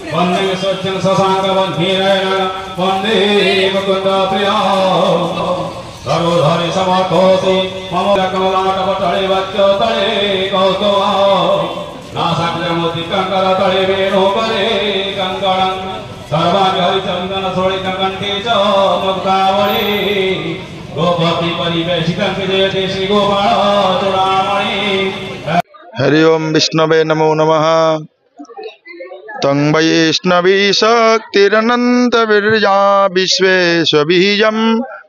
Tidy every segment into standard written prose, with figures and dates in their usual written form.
वंदे स्वच्छं शशांक वन्हीरेण वंदे मुकुंद प्रिय सर्वधरि समर्थोऽसि मम कमलाटपटले वच्चतले कौस्तुभ नासाग्रमुति कंकर तले वेणुकरे कंकणं सर्वाणि हरिचन्दन शोणितं कंठे च मुक्तावली गोपति परिवेशितं विजयते श्रीगोपाल चूडामणि। हरि ओम विष्णवे नमो नमः। तं वैष्णवी शक्तिरनंत विरजा विश्वेशबीजं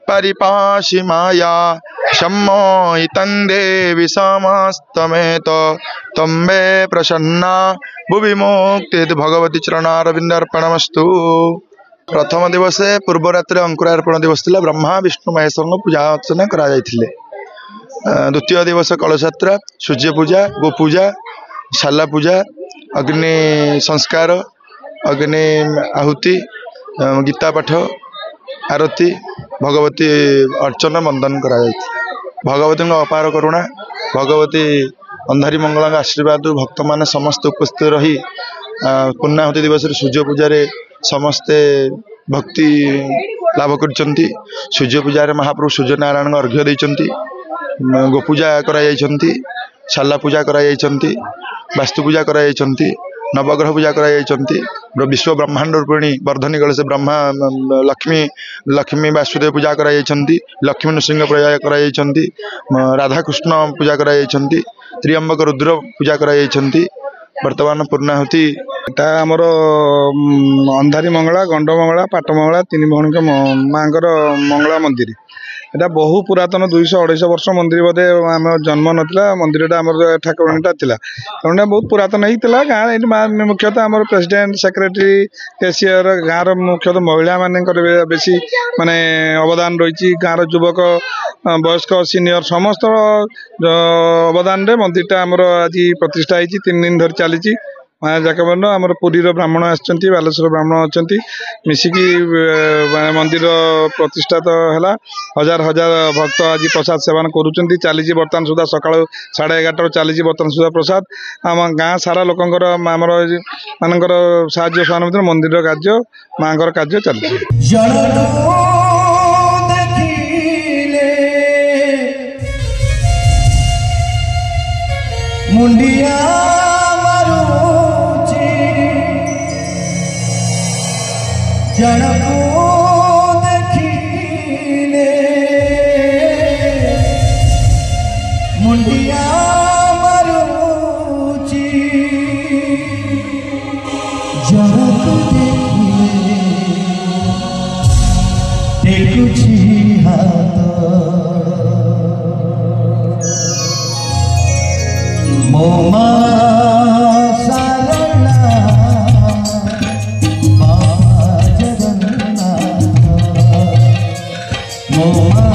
परिपाशि माया सम्मोहितं देवी समस्तमेत तं मे प्रसन्ना भुवि मुक्ति भगवती चरणारविंदार्पणमस्तु। प्रथम दिवस पूर्व रात्रि अंकुरार्पण दिवस थिला। ब्रह्मा विष्णु महेश्वर पूजा अर्चना करा जायथिले। द्वितीय दिवस कलशयात्रा, सूर्य पूजा, गो पूजा, शाला पूजा, अग्नि संस्कार, अग्नि आहुति, गीता पाठ, आरती, भगवती अर्चना बंदन करा भगवती अपार करुणा, भगवती अंधारी मंगला आशीर्वाद भक्त मान समस्त उपस्थित रही पूर्णाहुति दिवस सूर्य पूजा समस्ते भक्ति लाभ कर। सूर्य पूजा महाप्रभु सूर्य नारायण अर्घ्य देइचंती, गोपूजा कराई, शाला पूजा कराई, वास्तु पूजा कराई, नवग्रह पूजा कराई, विश्व ब्रह्मांड रूपिणी वर्धनी गणेश ब्रह्मा लक्ष्मी वासुदेव पूजा कराई, लक्ष्मी नृसिंह पूजा कराई, राधाकृष्ण पूजा कराई, त्रियंबक रुद्र पूजा कराई। वर्तमान पूर्णाहुति आमर अंधारी मंगला, गंड मंगला, पाट मंगला तीन भौणी माँकर मंगला मंदिर। यहाँ बहु पुरातन 200-250 वर्ष मंदिर बोधे आम जन्म नाला मंदिर ठाकुराणीटा था। ठाकुराणी बहुत पुरातन होता। गाँव ये मुख्यतः आम प्रेसिडेंट सेक्रेटरी कैशियर गाँव मुख्यतः महिला मान बेसी माने अवदान रही। गाँव युवक वयस्क सीनियर समस्त अवदान मंदिरटा आमर आज प्रतिष्ठा होती। 3 दिन धरी चली जाकबन आमर पुरी ब्राह्मण आसचंती, बालेश्वर ब्राह्मण अच्छा मिसिकी मंदिर प्रतिष्ठा तो है। हजार हजार भक्त आज प्रसाद सेवन करुँच चली बर्तमान सुधा सका 11:30 चली बर्तमान सुधा प्रसाद आम गाँ सारा लोकंर आमर मानकर साहाय्य सहानुभूति मंदिर कार्य माँकर कार्य चली। मुंडिया जनकू देखिले मुंडिया मारुची जनकू देखिले देखुची हाथ मोमा Oh